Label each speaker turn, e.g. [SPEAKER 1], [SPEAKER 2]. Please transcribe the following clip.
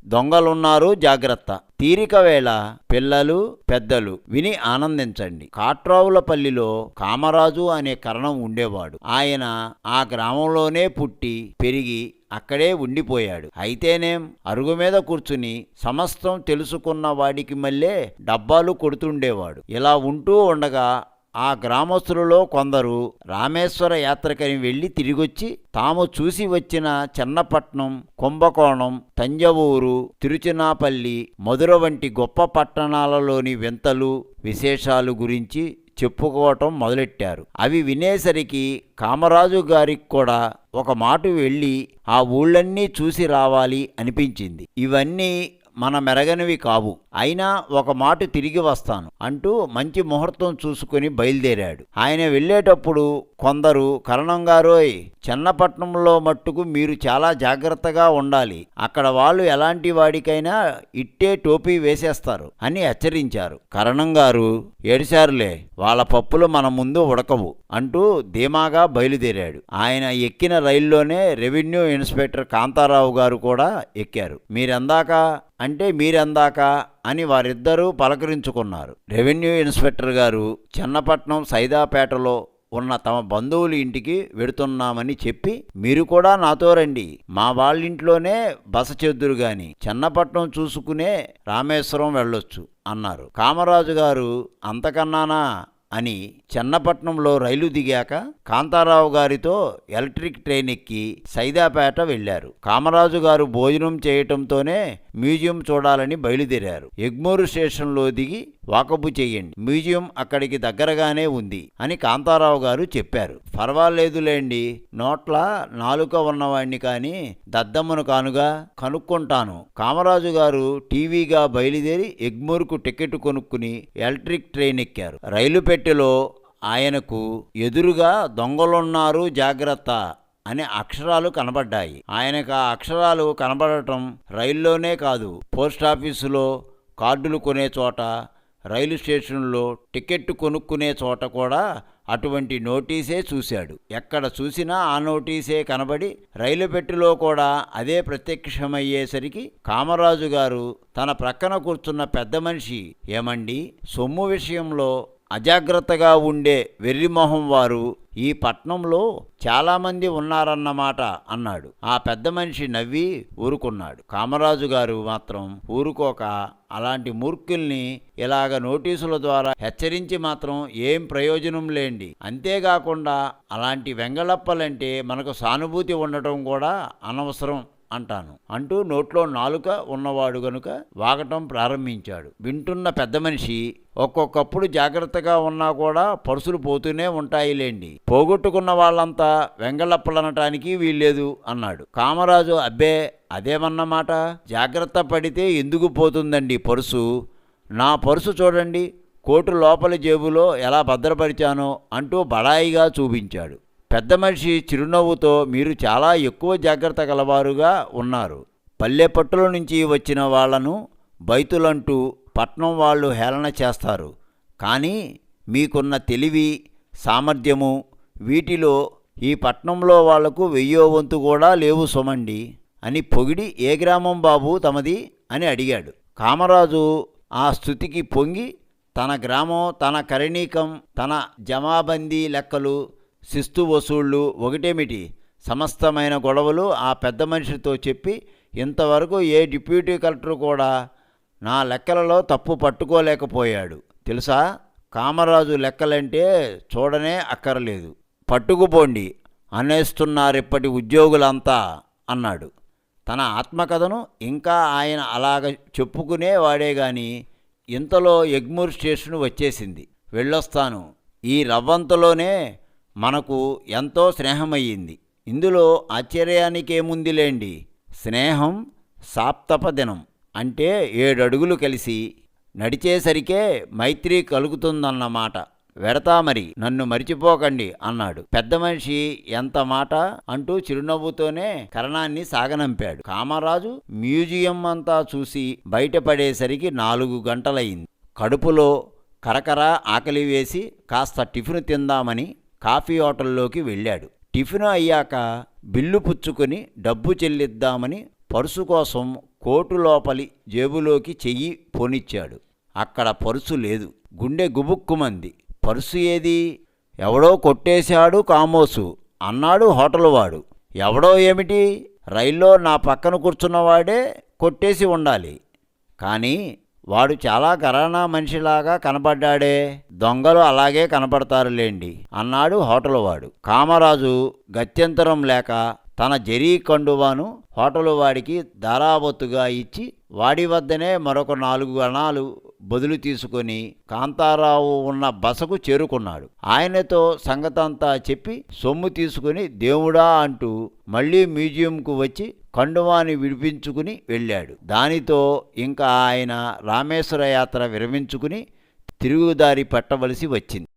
[SPEAKER 1] దొంగలున్నారు జాగ్రత్త. తీరిక వేళ పిల్లలు పెద్దలు విని ఆనందించండి. కాట్రావులపల్లిలో కామరాజు అనే కరణం ఉండేవాడు. ఆయన ఆ గ్రామంలోనే పుట్టి పెరిగి అక్కడే ఉండిపోయాడు. అయితేనేం అరుగు మీద కూర్చుని సమస్తం తెలుసుకున్న వాడికి మళ్ళీ డబ్బాలు కొడుతుండేవాడు. ఇలా ఉంటూ ఉండగా ఆ గ్రామస్తులలో కొందరు రామేశ్వర యాత్రకని వెళ్ళి తిరిగొచ్చి తాము చూసి వచ్చిన చెన్నపట్నం, కుంభకోణం, తంజావూరు, తిరుచినాపల్లి, మధుర వంటి గొప్ప పట్టణాలలోని వింతలు విశేషాలు గురించి చెప్పుకోవటం మొదలెట్టారు. అవి వినేసరికి కామరాజు గారికి కూడా ఒక మాట వెళ్ళి ఆ ఊళ్ళన్నీ చూసి రావాలి అనిపించింది. ఇవన్నీ మన మెరగనివి కావు, అయినా ఒక మాట తిరిగి వస్తాను అంటూ మంచి ముహూర్తం చూసుకుని బయలుదేరాడు. ఆయన వెళ్ళేటప్పుడు కొందరు కరణంగారోయ్, చెన్నపట్నంలో మట్టుకు మీరు చాలా జాగ్రత్తగా ఉండాలి, అక్కడ వాళ్ళు ఎలాంటి వాడికైనా ఇట్టే టోపీ వేసేస్తారు అని హెచ్చరించారు. కరణంగారు ఏడిశారులే, వాళ్ళ పప్పులు మన ముందు ఉడకవు అంటూ ధీమాగా బయలుదేరాడు. ఆయన ఎక్కిన రైల్లోనే రెవెన్యూ ఇన్స్పెక్టర్ కాంతారావు గారు కూడా ఎక్కారు. మీరెందాక అని వారిద్దరూ పలకరించుకున్నారు. రెవెన్యూ ఇన్స్పెక్టర్ గారు చెన్నపట్నం సైదాపేటలో ఉన్న తమ బంధువుల ఇంటికి వెడుతున్నామని చెప్పి మీరు కూడా నాతో రండి, మా వాళ్ళింట్లోనే బస చేద్దురు గాని చెన్నపట్నం చూసుకునే రామేశ్వరం వెళ్ళొచ్చు అన్నారు. కామరాజు గారు అంతకన్నానా అని చెన్నపట్నంలో రైలు దిగాక కాంతారావు గారితో ఎలక్ట్రిక్ ట్రైన్ ఎక్కి సైదాపేట వెళ్లారు. కామరాజు గారు భోజనం చేయటంతోనే మ్యూజియం చూడాలని బయలుదేరారు. ఎగ్మూరు స్టేషన్లో దిగి వాకబు చెయ్యండి, మ్యూజియం అక్కడికి దగ్గరగానే ఉంది అని కాంతారావు గారు చెప్పారు. పర్వాలేదులేండి, నోట్ల నాలుక ఉన్నవాణ్ణి కాని దద్దమ్మను కానుగా, కనుక్కుంటాను. కామరాజు గారు టీవీగా బయలుదేరి ఎగ్మూరుకు టికెట్ కొనుక్కుని ఎలక్ట్రిక్ ట్రైన్ ఎక్కారు. రైలు పెట్టెలో ఆయనకు ఎదురుగా దొంగలున్నారు జాగ్రత్త అనే అక్షరాలు కనబడ్డాయి. ఆయనకు ఆ అక్షరాలు కనబడటం రైల్లోనే కాదు, పోస్టాఫీసులో కార్డులు కొనే చోట, రైలు స్టేషన్లో టికెట్ కొనుక్కునే చోట కూడా అటువంటి నోటీసే చూశాడు. ఎక్కడ చూసినా ఆ నోటీసే కనబడి రైలు పెట్టెలో కూడా అదే ప్రత్యక్షమయ్యేసరికి కామరాజు గారు తన ప్రక్కన కూర్చున్న పెద్ద మనిషి, ఏమండి, సొమ్ము విషయంలో అజాగ్రత్తగా ఉండే వెర్రిమొహం వారు ఈ పట్నంలో చాలామంది ఉన్నారన్నమాట అన్నాడు. ఆ పెద్ద మనిషి నవ్వి ఊరుకున్నాడు. కామరాజు గారు మాత్రం ఊరుకోక అలాంటి మూర్ఖుల్ని ఇలాగ నోటీసుల ద్వారా హెచ్చరించి మాత్రం ఏం ప్రయోజనం లేండి, అంతేకాకుండా అలాంటి వెంగళప్పలంటే మనకు సానుభూతి ఉండటం కూడా అనవసరం అంటాను అంటూ నోట్లో నాలుక ఉన్నవాడు గనుక వాగటం ప్రారంభించాడు. వింటున్న పెద్ద మనిషి, ఒక్కొక్కప్పుడు జాగ్రత్తగా ఉన్నా కూడా పర్సులు పోతూనే ఉంటాయిలేండి, పోగొట్టుకున్న వాళ్ళంతా వెంగళప్పలనటానికి వీల్లేదు అన్నాడు. కామరాజు, అబ్బే అదేమన్నమాట, జాగ్రత్త పడితే ఎందుకు పోతుందండి పర్సు, నా పర్సు చూడండి, కోటు లోపలి జేబులో ఎలా భద్రపరిచానో అంటూ బడాయిగా చూపించాడు. పెద్ద మనిషి చిరునవ్వుతో, మీరు చాలా ఎక్కువ జాగ్రత్త గలవారుగా ఉన్నారు, పల్లెపట్టుల నుంచి వచ్చిన వాళ్లను బైతులంటూ పట్నం వాళ్ళు హేళన చేస్తారు, కానీ మీకున్న తెలివి సామర్థ్యము వీటిలో ఈ పట్నంలో వాళ్లకు 1000వ వంతు కూడా లేవు సొమండి అని పొగిడి, ఏ గ్రామం బాబు తమది అని అడిగాడు. కామరాజు ఆ స్థుతికి పొంగి తన గ్రామం, తన కరణీకం, తన జమాబందీ లెక్కలు, శిస్తు వసూళ్లు ఒకటేమిటి సమస్తమైన గొడవలు ఆ పెద్ద మనిషితో చెప్పి, ఇంతవరకు ఏ డిప్యూటీ కలెక్టర్ కూడా నా లెక్కలలో తప్పు పట్టుకోలేకపోయాడు తెలుసా, కామరాజు లెక్కలంటే చూడనే అక్కర్లేదు, పట్టుకుపోండి అనేస్తున్నారిప్పటి ఉద్యోగులంతా అన్నాడు. తన ఆత్మకథను ఇంకా ఆయన అలాగ చెప్పుకునేవాడే గాని ఇంతలో ఎగ్మూర్ స్టేషన్ వచ్చేసింది. వెళ్ళొస్తాను, ఈ రవ్వంతలోనే మనకు ఎంతో స్నేహమయ్యింది, ఇందులో ఆశ్చర్యానికేముందిలేండి, స్నేహం సాప్తపదినం అంటే 7 అడుగులు కలిసి నడిచేసరికే మైత్రి కలుగుతుందన్నమాట, వెడతా మరి, నన్ను మరిచిపోకండి అన్నాడు. పెద్ద మనిషి ఎంత మాట అంటూ చిరునవ్వుతోనే కరణాన్ని సాగనంపాడు. కామరాజు మ్యూజియం అంతా చూసి బయటపడేసరికి 4 గంటలయింది. కడుపులో కరకర ఆకలి వేసి కాస్త టిఫిన్ తిందామని కాఫీ హోటల్లోకి వెళ్ళాడు. టిఫిన్ అయ్యాక బిల్లు పుచ్చుకొని డబ్బు చెల్లిద్దామని పర్సు కోసం కోటు లోపలి జేబులోకి చెయ్యి పోనిచ్చాడు. అక్కడ పర్సు లేదు. గుండె గుబుక్కుమంది. పర్సు ఏది? ఎవడో కొట్టేశాడు కామోసు అన్నాడు హోటల్ వాడు. ఎవడో ఏమిటి? రైల్లో నా పక్కన కూర్చున్నవాడే కొట్టేసి ఉండాలి. కానీ వాడు చాలా ఘరానా మనిషిలాగా కనపడ్డాడే. దొంగలు అలాగే కనపడతారులేండి అన్నాడు హోటల్ వాడు. కామరాజు గత్యంతరం లేక తన జరీ కండువాను హోటలు వాడికి ధారాబొత్తుగా ఇచ్చి వాడి వద్దనే మరొక 4 అణాలు బదులు తీసుకొని కాంతారావు ఉన్న బసకు చేరుకున్నాడు. ఆయనతో సంగతంతా చెప్పి సొమ్ము తీసుకుని దేవుడా అంటూ మళ్ళీ మ్యూజియంకు వచ్చి కండువాని విడిపించుకుని వెళ్ళాడు. దానితో ఇంకా ఆయన రామేశ్వర యాత్ర విరమించుకుని తిరుగుదారి పట్టవలసి వచ్చింది.